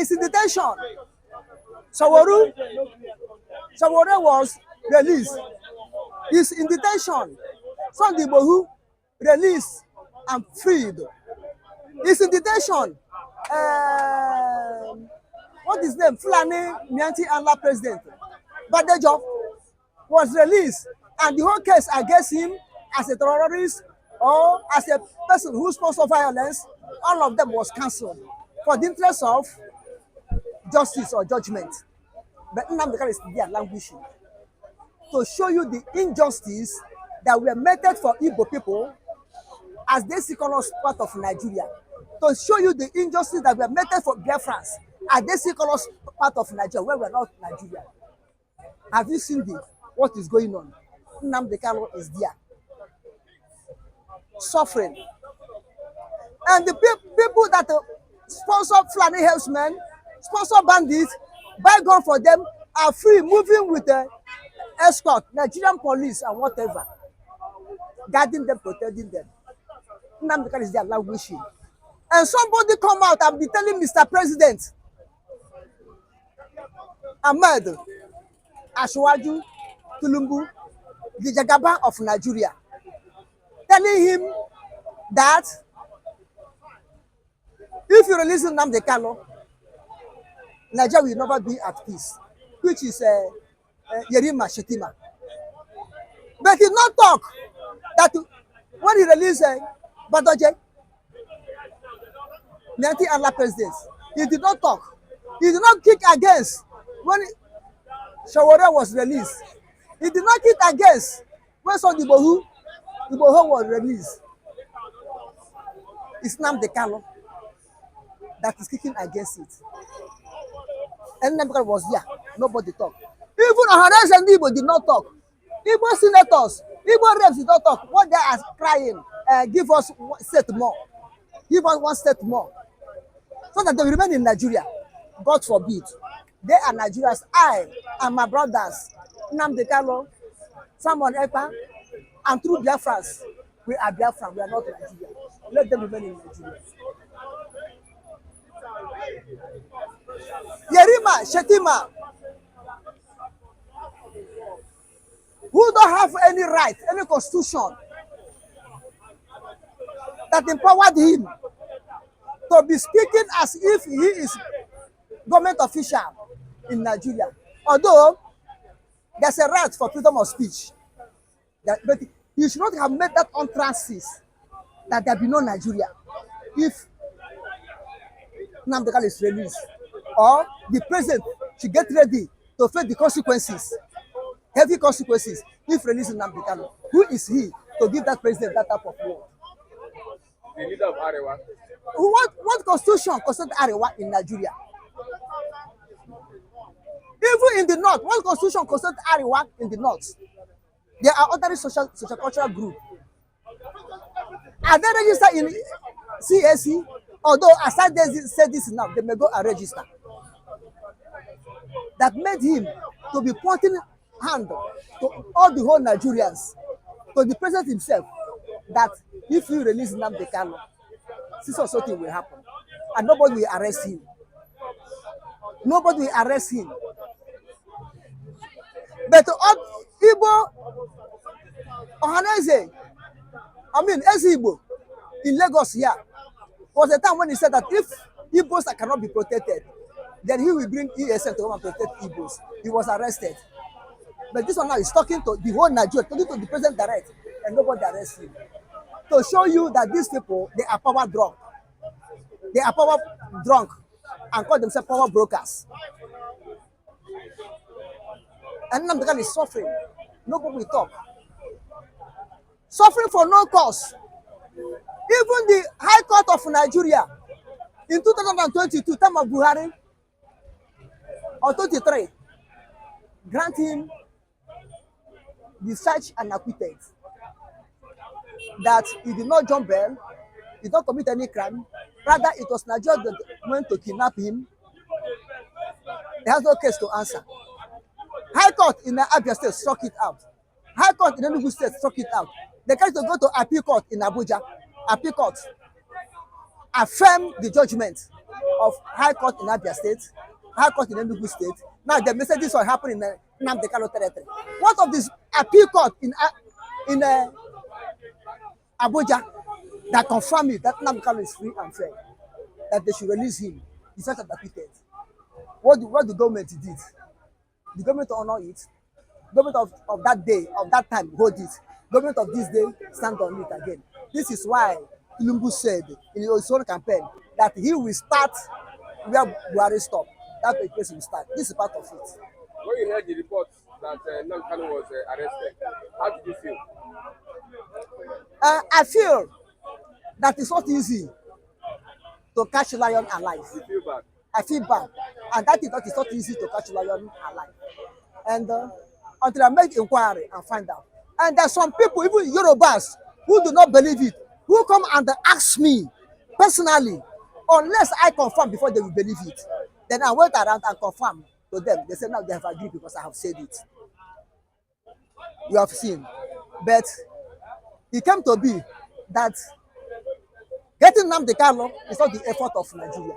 is in detention. Sowore was released. He's in detention. Sunday Igboho released and freed. He's in detention. What is his name? Fulani Mianti Allah president. Badejo was released, and the whole case against him as a terrorist or as a person who sponsored violence, all of them was cancelled for the interest of justice or judgment. But Nnamdi Kanu is there languishing to show you the injustice that were meted for Igbo people as they see us part of Nigeria. To show you the injustice that were meted for Biafrans as they see us part of Nigeria when we're not Nigeria. Have you seen what is going on? Nnamdi Kanu is there, suffering. And the people that sponsor Fulani herdsmen, sponsor bandits, buy gun for them, are free, moving with the escort, Nigerian police and whatever, guarding them, protecting them. Nnamdi Kanu is there languishing. And somebody come out and be telling Mr. President, Ahmed Ashwaju Tinubu, the Jagaba of Nigeria, telling him that if you release Nnamdi Kanu, Nigeria will never be at peace, which is Yerima Shetima. But he did not talk that when he released Badoje, Mianti Allah president, he did not talk. He did not kick against when Sowore was released. He did not kick against when Sunday Igboho was released. It's Nnamdi Kanu that is kicking against it. And Nnamdi Kanu was there. Nobody talked. Even Ohanes and Igbo did not talk. Igbo senators, Igbo reps did not talk. What they are crying, give us one state more. Give us one state more. So that they will remain in Nigeria. God forbid. They are Nigerians. I and my brothers, Nnamdi Kanu, Samuel Ekpa, and through Biafrans, we are Biafran. We are not Nigeria. Let them remain in Nigeria. Yerima Shetima, who don't have any right, any constitution that empowered him to be speaking as if he is government official in Nigeria. Although there's a right for freedom of speech, but you should not have made that utterances that there be no Nigeria if Nnamdi Kanu is released, or the president should get ready to face the consequences, heavy consequences, if releasing Nnamdi Kanu. Who is he to give that president that type of word? The leader of Arewa. What constitution constitutes Arewa in Nigeria? Even in the north, what constitution constitutes Arewa in the north? There are other social cultural groups. Are they registered in CAC? Although as I said this now, they may go and register. That made him to be pointing hand to all the whole Nigerians, to the president himself, that if you release Nnamdi Kanu, this or something will happen, and nobody will arrest him. Nobody will arrest him. But Igbo, Ohaneze, Ezigbo in Lagos here, was a time when he said that if Igbos cannot be protected, then he will bring ESN to come and protect Igbos. He was arrested. But this one now is talking to the whole Nigeria, talking to the president direct, and nobody arrests him. To show you that these people, they are power drunk. They are power drunk and call themselves power brokers. And Nnamdi Kanu is suffering. Nobody will talk. Suffering for no cause. Even the High Court of Nigeria in 2022, time of Buhari, or 23, grant him discharge and acquitted. That he did not jump bail, he did not commit any crime. Rather, it was Nigeria that went to kidnap him. He has no case to answer. High Court in Abia State struck it out. High Court in Enugu State struck it out. They tried to go to Appeal Court in Abuja. Appeal Court affirmed the judgment of High Court in Abia State, High Court in Enugu State. Now the message this will happen in Nnamdi Kanu territory. What of this appeal court in Abuja that confirm it that Nnamdi Kanu is free and fair, that they should release him? He said that acquitted. What the government did? The government honor it. Government of that day, of that time, hold it. Government of this day stand on it again. This is why Tinubu said in his own campaign that he will start where Buhari stopped. That place will start. This is part of it. When you heard the report that Nnamdi Kanu was arrested, how did you feel? I feel that it's not easy to catch lion alive. You feel bad? I feel bad, and that is that it's not easy to catch lion alive. And until I make inquiry and find out. And there's some people, even Yorubas, who do not believe it, who come and ask me personally, unless I confirm before they will believe it. Then I went around and confirm to them. They say now they have agreed because I have said it. You have seen. But it came to be that getting Nnamdi Kanu is not the effort of Nigeria,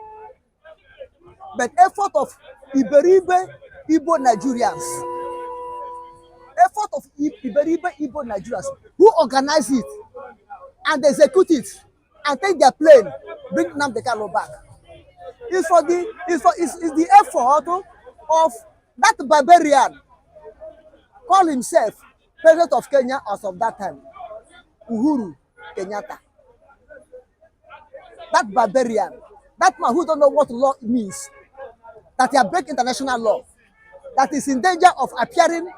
but effort of Iberibe Igbo Nigerians. Effort of Iberibe Igbo Nigerians who organize it and execute it and take their plane, bring Nnamdi Kanu back. It's the effort of that barbarian, call himself president of Kenya as of that time, Uhuru Kenyatta. That barbarian, that man who don't know what law means, that he break international law, that is in danger of appearing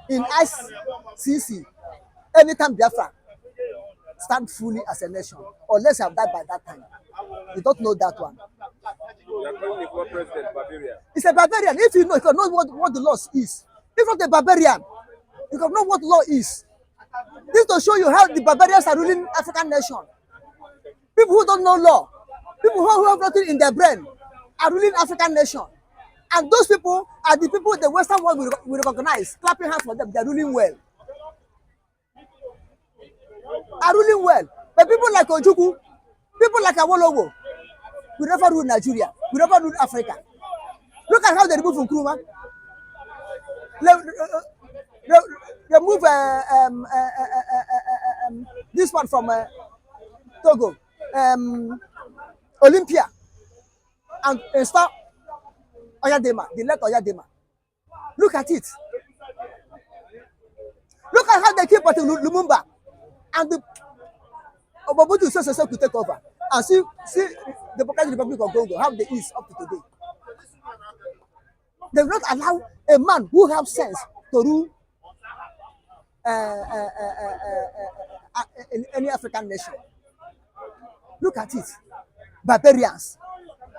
in ICC anytime Biafra stand fully as a nation, unless you have died by that time. You don't know that one. You are calling the former president barbarian. It's a barbarian. If you can know what the law is. If not a barbarian, you can know what law is. This to show you how the barbarians are ruling African nation. People who don't know law, people who have nothing in their brain, are ruling African nation. And those people are the people the Western world will recognize, clapping hands for them. They are ruling well. Are ruling well. But people like Ojukwu, people like Awolowo, will never rule Nigeria, will never rule Africa. Look at how they remove Nkrumah. Remove this one from Togo, Olympia, and start Oyadema, they let Oyadema. Look at it. Look at how they keep at Lumumba and the Obabutu so to take over. And see the Democratic Republic of Congo, how they is up to today. They will not allow a man who has sense to rule in any African nation. Look at it. Barbarians.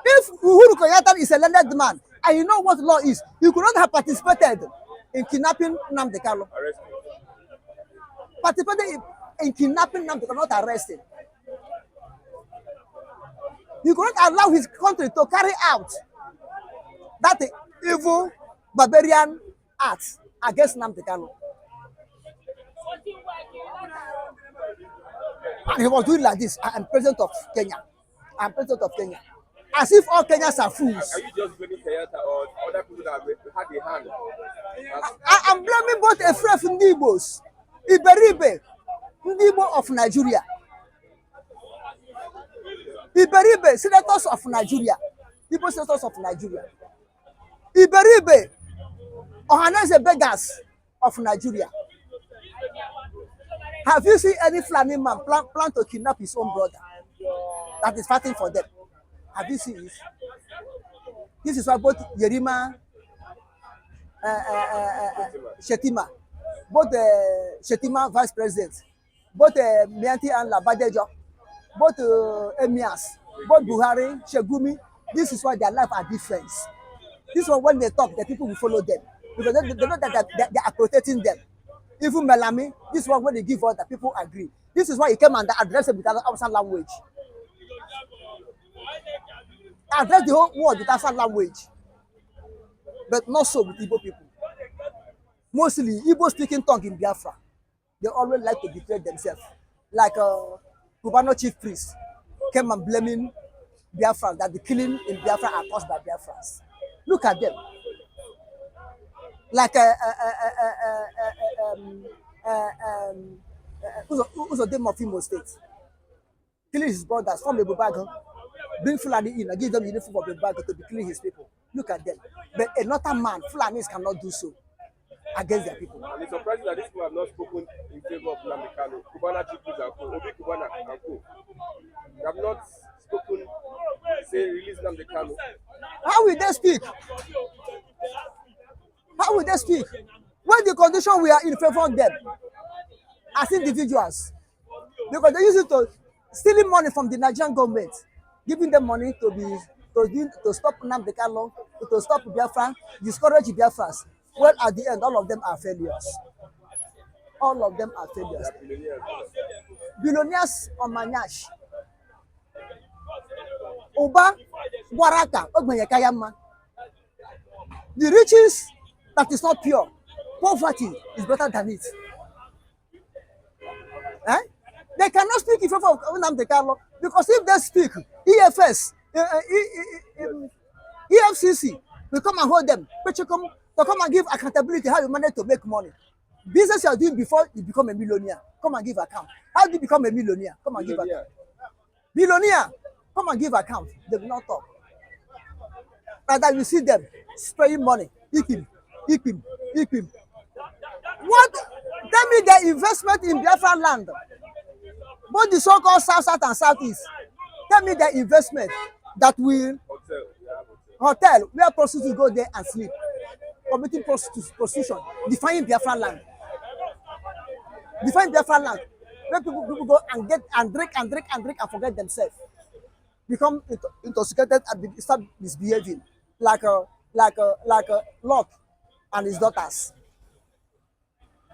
If Uhuru Kenyatta is a learned man and you know what law is, you could not have participated in kidnapping Nnamdi Kanu. Participated in kidnapping Nnamdi Kanu, not arrested. You could not allow his country to carry out that evil barbarian act against Nnamdi Kanu. And he was doing like this. I am president of Kenya. I am president of Kenya. As if all Kenyans are fools. Are you just blaming Kenyatta or other people that had a hand? I am blaming both Efref Ndibos, Iberibe, Ndibo of Nigeria. Iberibe, senators of Nigeria. Igbo senators of Nigeria. Iberibe, Ohanese beggars of Nigeria. Have you seen any Fulani man plan to kidnap his own brother that is fighting for them? Have you seen it? This is why both Yerima, Shetima, both Shetima vice president, both Mianti and Labadejo, both Emias, both Buhari, Shegumi, this is why their life are different. This one when they talk, the people will follow them because they know that they are protecting them. Even Melami, this one when they give order, people agree. This is why he came and addressed it with outside language. Address the whole world with outside language. But not so with Igbo people. Mostly, Igbo speaking tongue in Biafra, they always like to betray themselves. Like Cubano chief priest came and blaming Biafra, that the killing in Biafra are caused by Biafrans. Look at them. Like Uzodem of Imo State, killing his brothers from Ebubago, bring Fulani in and give them uniform of Ebubago to be killing his people. Look at them. But another man, Fulanis cannot do so against their people. And it's surprising that these people have not spoken in favor of Nnamdi Kanu, Cubana Chipus and Co, Obi Cubana and Co. They have not spoken, say, release Nnamdi Kanu. How will they speak? How will they speak? When the condition we are in favor of them as individuals, because they use it to stealing money from the Nigerian government, giving them money to stop Nnamdi Kanu, to stop Biafra, discourage Biafras. Well, at the end, all of them are failures. All of them are failures. Billionaires on Manyash. Oba, Waraka, Ogbenyekayama. The riches that is not pure, poverty is better than it. Eh? They cannot speak in favor of Nnamdi Kanu because if they speak, EFS, EFCC will come and hold them. To come and give accountability how you manage to make money. Business you are doing before you become a millionaire. Come and give account. How do you become a millionaire? Come and give account. Billionaire, come and give account. They will not talk. Rather, you see them spraying money. Ikim. What? Tell me the investment in Biafra land. Both the so-called South and Southeast. Tell me the investment that will hotel where prostitutes go there and sleep. Committing prostitution, defying Biafra land. Defying Biafra land. Where people go and get and drink and forget themselves. Become intoxicated and start misbehaving like Lot and his daughters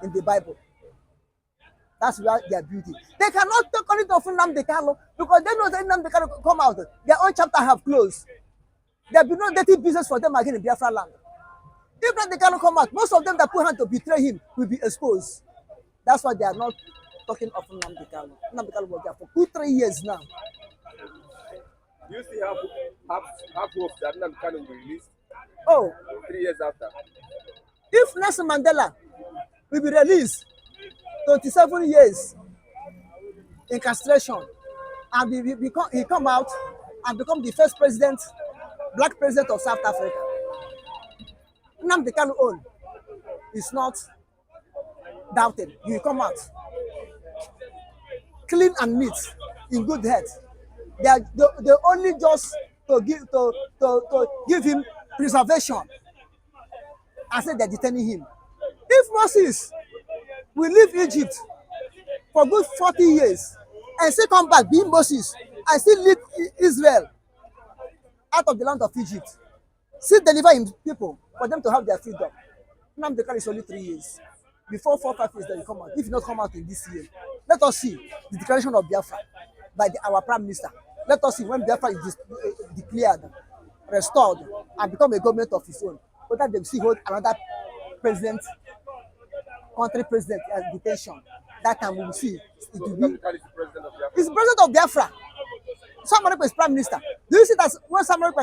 in the Bible. That's where they are beauty. They cannot talk on it of Nnamdi Kanu because they know that Nnamdi Kanu come out. Their own chapter have closed. There will be no dirty business for them again in Biafra land. If Nnamdi Kanu come out, most of them that put hand to betray him will be exposed. That's why they are not talking of Nnamdi Kanu. Nnamdi Kanu was there for 2-3 years now. You still have hope that Nnamdi Kanu will be released? Oh, 3 years after. If Nelson Mandela will be released 27 years incarceration and he come out and become the first president, black president of South Africa, Nnamdi Kanu own is not doubted. He will come out clean and neat, in good health. They only just to give him preservation and say they're detaining him. If Moses will leave Egypt for good 40 years and still come back being Moses and still lead Israel out of the land of Egypt, still deliver him people for them to have their freedom. Nnamdi Kanu is only 3 years. Before 4 or 5 years, they will come out. If not come out in this year, let us see the declaration of Biafra by our Prime Minister. Let us see when Biafra is declared, restored, and become a government of its own. Whether they still hold another president, country president as detention. That time we will see. It will be. He's president of Biafra. Somebody is Prime Minister. Do you see that when somebody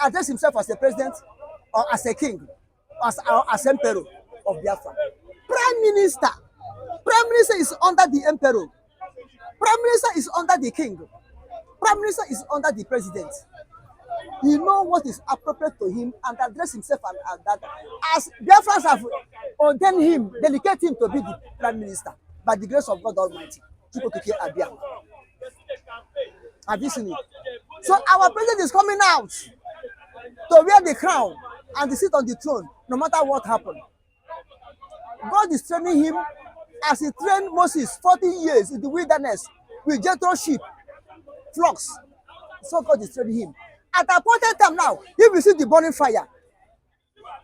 address himself as a president or as a king or as emperor of Biafra? Prime Minister is under the emperor. Prime Minister is under the king. Prime Minister is under the president. He knows what is appropriate to him and address himself and that. As Biafrans have ordained him, delegate him to be the Prime Minister by the grace of God Almighty. Have you seen it? So our president is coming out to wear the crown and to sit on the throne, no matter what happened. God is training him as he trained Moses 40 years in the wilderness with Jethro sheep, flocks. So God is training him. At a point in time now, he will see the burning fire.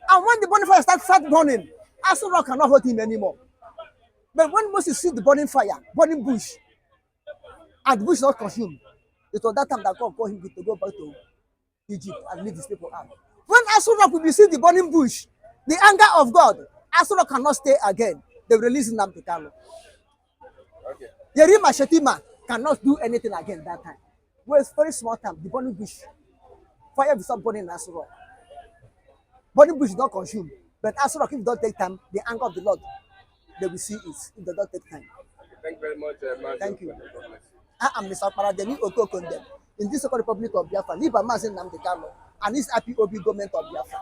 And when the burning fire starts burning, Aso Rock cannot hold him anymore. But when Moses see the burning fire, burning bush, and the bush not consumed, it was that time that God called him to go back to Egypt and lead his people out. When Aso Rock will see the burning bush, the anger of God, Aso Rock cannot stay again. They release Nnamdi Kanu. Okay. Yerima Shetima cannot do anything again that time. With very small time, the burning bush, fire will start burning in Aso Rock. Burning bush is not consumed, but Aso Rock, if it don't take time, the anger of the Lord, they will see it if they don't take time. Thank you very much, Mazi. Thank you. I am Mr. Paradeni Okokondem in this Second Republic of Biafra, Liba Mazin Nnamdi Kanu and this IPOB government of Biafra.